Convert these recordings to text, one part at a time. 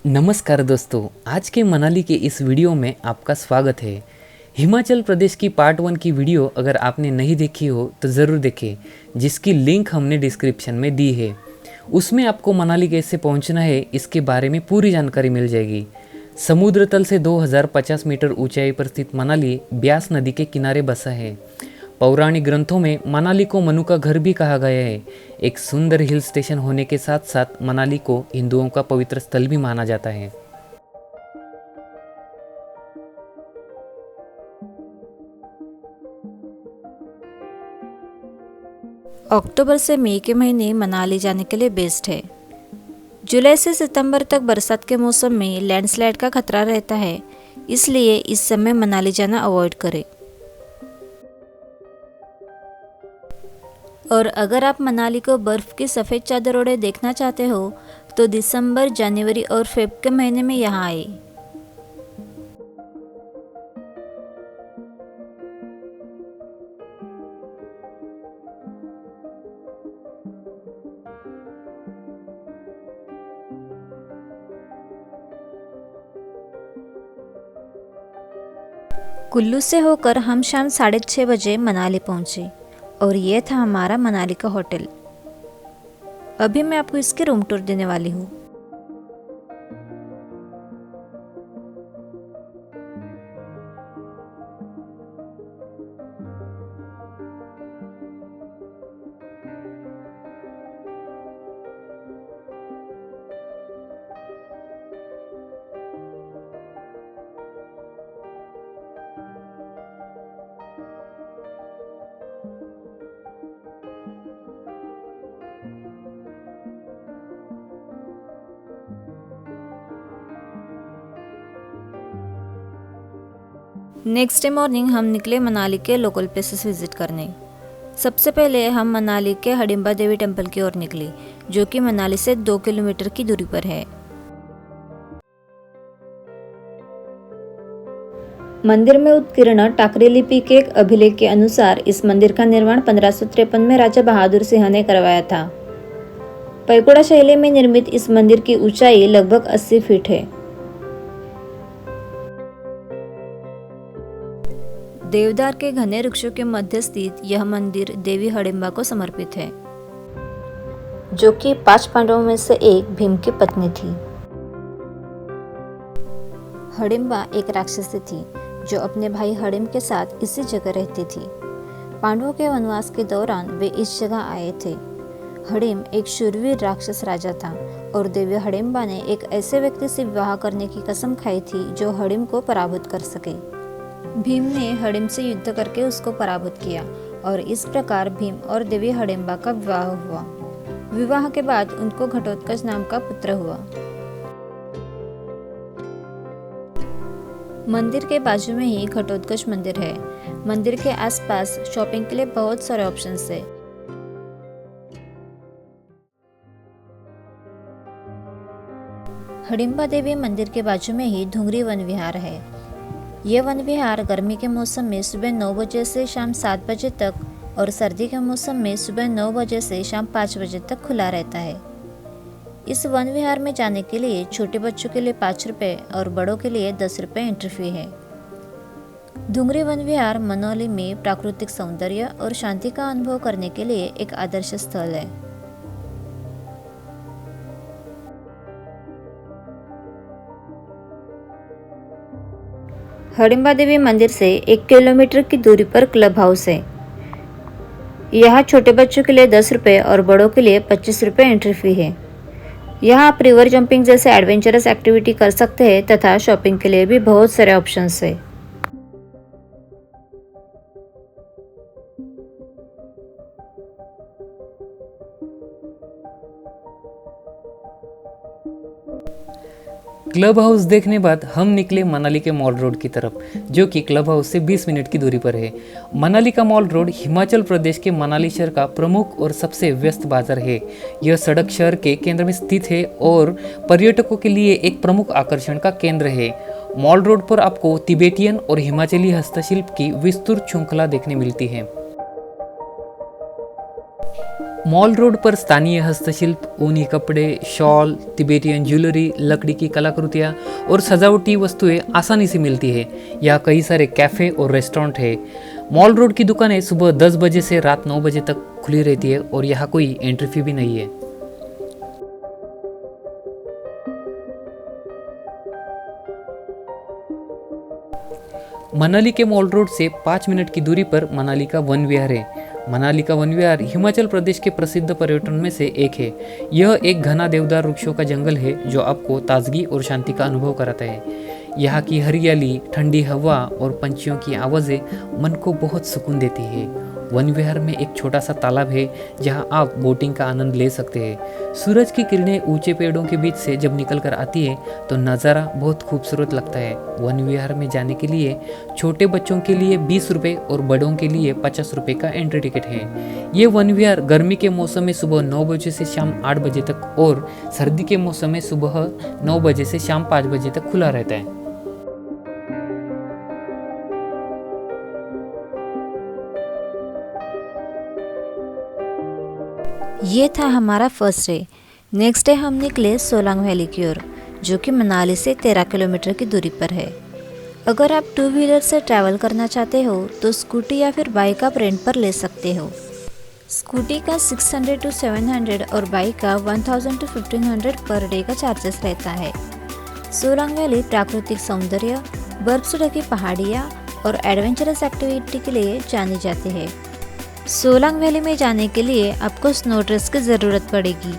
नमस्कार दोस्तों, आज के मनाली के इस वीडियो में आपका स्वागत है। हिमाचल प्रदेश की पार्ट 1 की वीडियो अगर आपने नहीं देखी हो तो ज़रूर देखें, जिसकी लिंक हमने डिस्क्रिप्शन में दी है। उसमें आपको मनाली कैसे पहुंचना है इसके बारे में पूरी जानकारी मिल जाएगी। समुद्र तल से 2050 मीटर ऊंचाई पर स्थित मनाली ब्यास नदी के किनारे बसा है। पौराणिक ग्रंथों में मनाली को मनु का घर भी कहा गया है। एक सुंदर हिल स्टेशन होने के साथ साथ मनाली को हिंदुओं का पवित्र स्थल भी माना जाता है। अक्टूबर से मई के महीने मनाली जाने के लिए बेस्ट है। जुलाई से सितंबर तक बरसात के मौसम में लैंडस्लाइड का खतरा रहता है, इसलिए इस समय मनाली जाना अवॉइड करें। और अगर आप मनाली को बर्फ़ की सफ़ेद चादर ओढ़े देखना चाहते हो तो दिसंबर, जनवरी और फेब के महीने में यहाँ आए। कुल्लू से होकर हम शाम 6:30 बजे मनाली पहुँचे और ये था हमारा मनाली का होटल। अभी मैं आपको इसके रूम टूर देने वाली हूँ। नेक्स्ट डे मॉर्निंग हम निकले मनाली के लोकल प्लेसेस विजिट करने। सबसे पहले हम मनाली के हडिम्बा देवी टेम्पल की ओर निकले, जो कि मनाली से 2 किलोमीटर की दूरी पर है। मंदिर में उत्कीर्ण टाकरी लिपि के एक अभिलेख के अनुसार इस मंदिर का निर्माण 1553 में राजा बहादुर सिंह ने करवाया था। पैगोडा शैली में निर्मित इस मंदिर की ऊंचाई लगभग 80 फीट है। देवदार के घने वृक्षों के मध्य स्थित यह मंदिर देवी हडिम्बा को समर्पित है, जो कि 5 पांडवों में से एक भीम की पत्नी थी। हडिम्बा एक राक्षसी थी जो अपने भाई हडिम के साथ इसी जगह रहती थी। पांडवों के वनवास के दौरान वे इस जगह आए थे। हडिम एक शूरवीर राक्षस राजा था और देवी हडिम्बा ने एक ऐसे व्यक्ति से विवाह करने की कसम खाई थी जो हडिम को पराभूत कर सके। भीम ने हडिम से युद्ध करके उसको पराभूत किया और इस प्रकार भीम और देवी हडिम्बा का विवाह हुआ। विवाह के बाद उनको घटोत्कच नाम का पुत्र हुआ। मंदिर के बाजू में ही घटोत्कच मंदिर है। मंदिर के आसपास शॉपिंग के लिए बहुत सारे ऑप्शंस है। हडिम्बा देवी मंदिर के बाजू में ही धुंगरी वन विहार है। यह वन विहार गर्मी के मौसम में सुबह 9 बजे से शाम 7 बजे तक और सर्दी के मौसम में सुबह 9 बजे से शाम 5 बजे तक खुला रहता है। इस वन विहार में जाने के लिए छोटे बच्चों के लिए 5 रुपये और बड़ों के लिए 10 रुपये एंट्री फी है। धुंगरी वन विहार मनाली में प्राकृतिक सौंदर्य और शांति का अनुभव करने के लिए एक आदर्श स्थल है। हडिम्बा देवी मंदिर से 1 किलोमीटर की दूरी पर क्लब हाउस है। यहाँ छोटे बच्चों के लिए 10 रुपये और बड़ों के लिए 25 रुपये एंट्री फी है। यहाँ आप रिवर जंपिंग जैसे एडवेंचरस एक्टिविटी कर सकते हैं तथा शॉपिंग के लिए भी बहुत सारे ऑप्शंस है। क्लब हाउस देखने बाद हम निकले मनाली के मॉल रोड की तरफ, जो कि क्लब हाउस से 20 मिनट की दूरी पर है। मनाली का मॉल रोड हिमाचल प्रदेश के मनाली शहर का प्रमुख और सबसे व्यस्त बाजार है। यह सड़क शहर के केंद्र में स्थित है और पर्यटकों के लिए एक प्रमुख आकर्षण का केंद्र है। मॉल रोड पर आपको तिबेटियन और हिमाचली हस्तशिल्प की विस्तृत श्रृंखला देखने मिलती है। मॉल रोड पर स्थानीय हस्तशिल्प, ऊनी कपड़े, शॉल, तिबेटियन ज्वेलरी, लकड़ी की कलाकृतियाँ और सजावटी वस्तुएं आसानी से मिलती है। यहाँ कई सारे कैफ़े और रेस्टोरेंट है। मॉल रोड की दुकानें सुबह 10 बजे से रात 9 बजे तक खुली रहती है और यहाँ कोई एंट्री फी भी नहीं है। मनाली के मॉल रोड से 5 मिनट की दूरी पर मनाली का वन विहार है। मनाली का वन विहार हिमाचल प्रदेश के प्रसिद्ध पर्यटन में से एक है। यह एक घना देवदार वृक्षों का जंगल है जो आपको ताजगी और शांति का अनुभव कराता है। यहाँ की हरियाली, ठंडी हवा और पंछियों की आवाज़ें मन को बहुत सुकून देती है। वन विहार में एक छोटा सा तालाब है जहाँ आप बोटिंग का आनंद ले सकते हैं। सूरज की किरणें ऊंचे पेड़ों के बीच से जब निकल कर आती है तो नज़ारा बहुत खूबसूरत लगता है। वन विहार में जाने के लिए छोटे बच्चों के लिए 20 रुपये और बड़ों के लिए 50 रुपये का एंट्री टिकट है। ये वन विहार गर्मी के मौसम में सुबह 9 बजे से शाम 8 बजे तक और सर्दी के मौसम में सुबह 9 बजे से शाम 5 बजे तक खुला रहता है। ये था हमारा फर्स्ट डे। नेक्स्ट डे हम निकले सोलांग वैली की ओर, जो कि मनाली से 13 किलोमीटर की दूरी पर है। अगर आप 2 व्हीलर से ट्रैवल करना चाहते हो तो स्कूटी या फिर बाइक आप रेंट पर ले सकते हो। स्कूटी का 600 to 700 और बाइक का 1000 to 1500 पर डे का चार्जेस रहता है। सोलांग वैली प्राकृतिक सौंदर्य, बर्फ से ढकी पहाड़ियाँ और एडवेंचरस एक्टिविटी के लिए जानी जाती है। सोलांग वैली में जाने के लिए आपको स्नो ड्रेस की ज़रूरत पड़ेगी,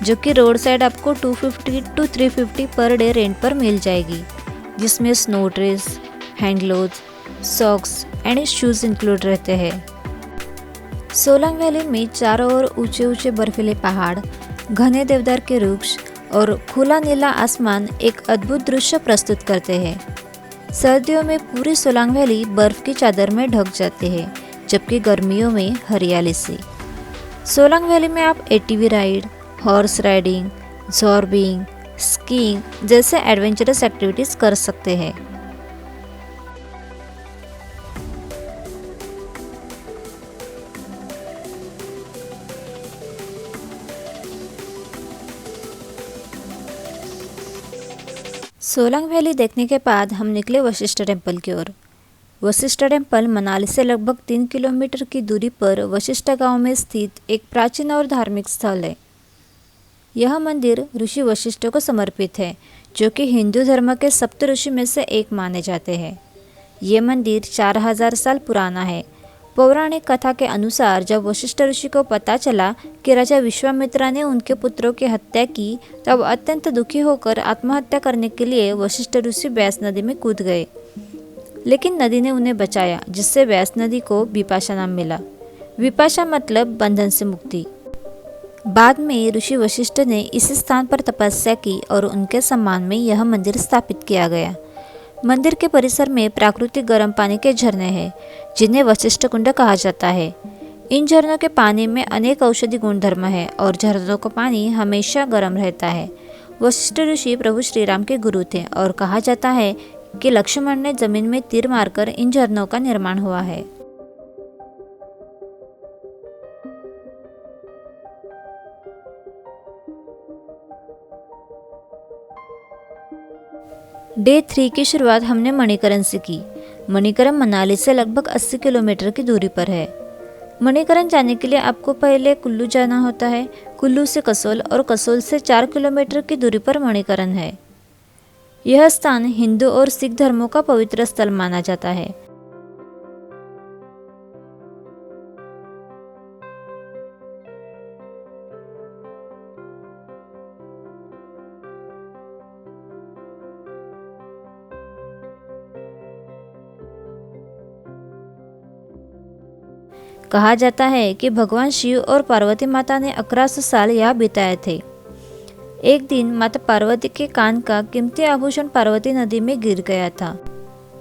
जो कि रोड साइड आपको 250 to 350 पर डे रेंट पर मिल जाएगी, जिसमें snow dress, hand gloves, socks and shoes include रहते हैं। सोलांग वैली में चारों ओर ऊंचे ऊंचे बर्फीले पहाड़, घने देवदार के वृक्ष और खुला नीला आसमान एक अद्भुत दृश्य प्रस्तुत करते हैं। सर्दियों में पूरी सोलांग वैली बर्फ की चादर में ढक जाती है, जबकि गर्मियों में हरियाली से। सोलांग वैली में आप ATV ride, horse riding, zorbing, skiing जैसे एडवेंचरस एक्टिविटीज़ कर सकते हैं। सोलांग वैली देखने के बाद हम निकले वशिष्ठ टेम्पल की ओर। वशिष्ठ टेम्पल मनाली से लगभग 3 किलोमीटर की दूरी पर वशिष्ठ गांव में स्थित एक प्राचीन और धार्मिक स्थल है। यह मंदिर ऋषि वशिष्ठ को समर्पित है, जो कि हिंदू धर्म के सप्त ऋषि में से एक माने जाते हैं। ये मंदिर 4000 साल पुराना है। पौराणिक कथा के अनुसार जब वशिष्ठ ऋषि को पता चला कि राजा विश्वामित्र ने उनके पुत्रों की हत्या की, तब अत्यंत दुखी होकर आत्महत्या करने के लिए वशिष्ठ ऋषि व्यास नदी में कूद गए, लेकिन नदी ने उन्हें बचाया, जिससे व्यास नदी को विपाशा नाम मिला। विपाशा मतलब बंधन से मुक्ति। बाद में ऋषि वशिष्ठ ने इसी स्थान पर तपस्या की और उनके सम्मान में यह मंदिर स्थापित किया गया। मंदिर के परिसर में प्राकृतिक गर्म पानी के झरने हैं, जिन्हें वशिष्ठ कुंड कहा जाता है। इन झरनों के पानी में अनेक औषधि गुणधर्म है और झरनों का पानी हमेशा गर्म रहता है। वशिष्ठ ऋषि प्रभु श्री राम के गुरु थे और कहा जाता है कि लक्ष्मण ने जमीन में तीर मारकर इन झरनों का निर्माण हुआ है। डे 3 की शुरुआत हमने मणिकरण से की। मणिकरण मनाली से लगभग 80 किलोमीटर की दूरी पर है। मणिकरण जाने के लिए आपको पहले कुल्लू जाना होता है। कुल्लू से कसोल और कसोल से 4 किलोमीटर की दूरी पर मणिकरण है। यह स्थान हिंदू और सिख धर्मों का पवित्र स्थल माना जाता है। कहा जाता है कि भगवान शिव और पार्वती माता ने 1100 साल यहाँ बिताए थे। एक दिन माता पार्वती के कान का कीमती आभूषण पार्वती नदी में गिर गया था।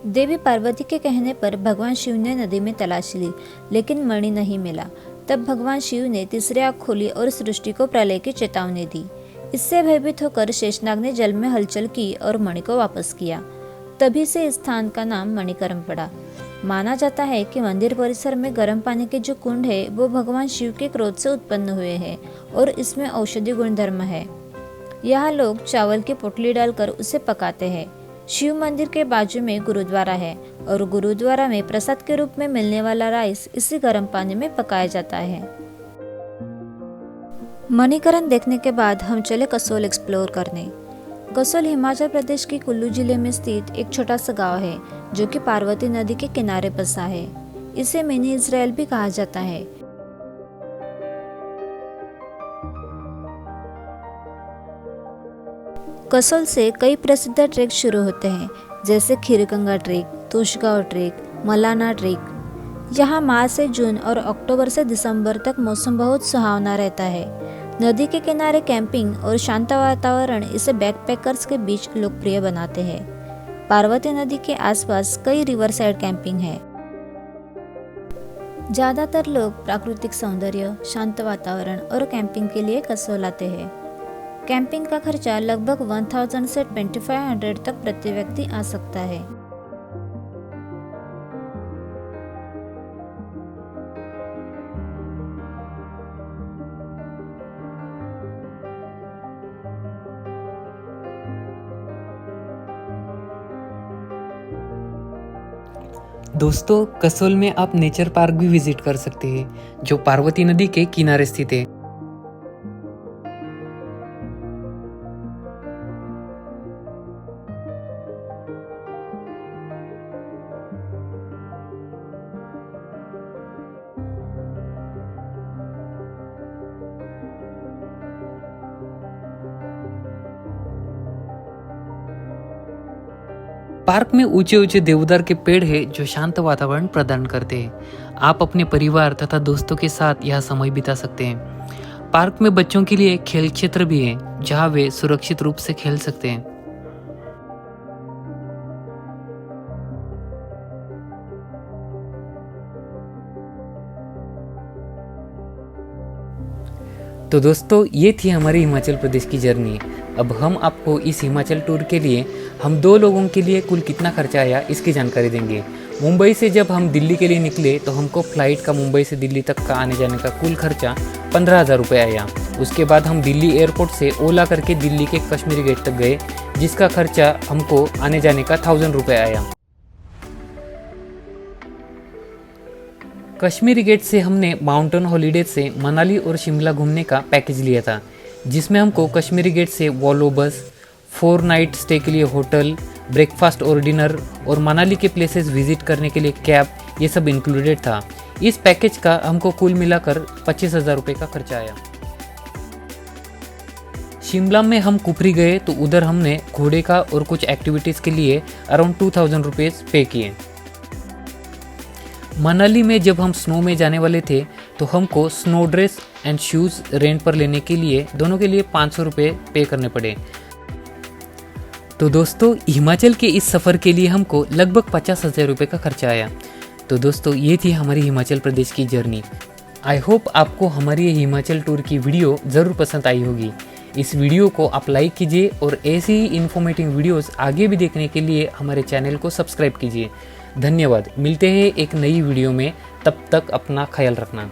देवी पार्वती के कहने पर भगवान शिव ने नदी में तलाश ली, लेकिन मणि नहीं मिला। तब भगवान शिव ने तीसरी आँख खोली और सृष्टि को प्रलय की चेतावनी दी। इससे भयभीत होकर शेषनाग ने जल में हलचल की और मणि को वापस किया। तभी से इस स्थान का नाम मणिकरण पड़ा। माना जाता है कि मंदिर परिसर में गर्म पानी के जो कुंड है वो भगवान शिव के क्रोध से उत्पन्न हुए हैं और इसमें औषधि गुणधर्म है। यहाँ लोग चावल की पोटली डालकर उसे पकाते हैं। शिव मंदिर के बाजू में गुरुद्वारा है और गुरुद्वारा में प्रसाद के रूप में मिलने वाला राइस इसी गर्म पानी में पकाया जाता है। मणिकरण देखने के बाद हम चले कसोल एक्सप्लोर करने। कसोल हिमाचल प्रदेश के कुल्लू जिले में स्थित एक छोटा सा गांव है जो कि पार्वती नदी के किनारे बसा है। इसे मिनी इजराइल भी कहा जाता है। कसोल से कई प्रसिद्ध ट्रेक शुरू होते हैं, जैसे Kheerganga trek, Tushgaon trek, Malana trek. यहाँ मार्च से जून और अक्टूबर से दिसंबर तक मौसम बहुत सुहावना रहता है। नदी के किनारे कैंपिंग और शांत वातावरण इसे बैकपैकर्स के बीच लोकप्रिय बनाते हैं। पार्वती नदी के आसपास कई रिवर साइड कैंपिंग है। ज्यादातर लोग प्राकृतिक सौंदर्य, शांत वातावरण और कैंपिंग के लिए कसोल आते हैं। कैंपिंग का खर्चा लगभग 1000 से 2500 तक प्रति व्यक्ति आ सकता है। दोस्तों, कसोल में आप नेचर पार्क भी विजिट कर सकते हैं जो पार्वती नदी के किनारे स्थित है। पार्क में ऊंचे ऊंचे देवदार के पेड़ है जो शांत वातावरण प्रदान करते हैं। आप अपने परिवार तथा दोस्तों के साथ यह समय बिता सकते हैं। पार्क में बच्चों के लिए खेल क्षेत्र भी है जहां वे सुरक्षित रूप से खेल सकते हैं। तो दोस्तों, ये थी हमारी हिमाचल प्रदेश की जर्नी। अब हम आपको इस हिमाचल टूर के लिए हम 2 लोगों के लिए कुल कितना खर्चा आया इसकी जानकारी देंगे। मुंबई से जब हम दिल्ली के लिए निकले तो हमको फ्लाइट का मुंबई से दिल्ली तक का आने जाने का कुल खर्चा 15,000 रुपये आया। उसके बाद हम दिल्ली एयरपोर्ट से ओला करके दिल्ली के कश्मीरी गेट तक गए, जिसका खर्चा हमको आने जाने का 1000 रुपये आया। कश्मीरी गेट से हमने माउंटेन हॉलीडे से मनाली और शिमला घूमने का पैकेज लिया था, जिसमें हमको कश्मीरी गेट से वॉल्वो बस, 4 नाइट स्टे के लिए होटल, ब्रेकफास्ट और डिनर और मनाली के प्लेसेस विजिट करने के लिए कैब, ये सब इंक्लूडेड था। इस पैकेज का हमको कुल मिलाकर 25,000 रुपये का खर्चा आया। शिमला में हम कुफरी गए तो उधर हमने घोड़े का और कुछ एक्टिविटीज़ के लिए अराउंड 2000 रुपीज़ पे किए। मनाली में जब हम स्नो में जाने वाले थे तो हमको snow dress and shoes rent पर लेने के लिए दोनों के लिए 500 रुपये पे करने पड़े। तो दोस्तों, हिमाचल के इस सफ़र के लिए हमको लगभग 50,000 रुपये का खर्चा आया। तो दोस्तों, ये थी हमारी हिमाचल प्रदेश की जर्नी। आई होप आपको हमारी ये हिमाचल टूर की वीडियो ज़रूर पसंद आई होगी। इस वीडियो को आप लाइक कीजिए और ऐसे ही इन्फॉर्मेटिव वीडियोस आगे भी देखने के लिए हमारे चैनल को सब्सक्राइब कीजिए। धन्यवाद। मिलते हैं एक नई वीडियो में, तब तक अपना ख्याल रखना।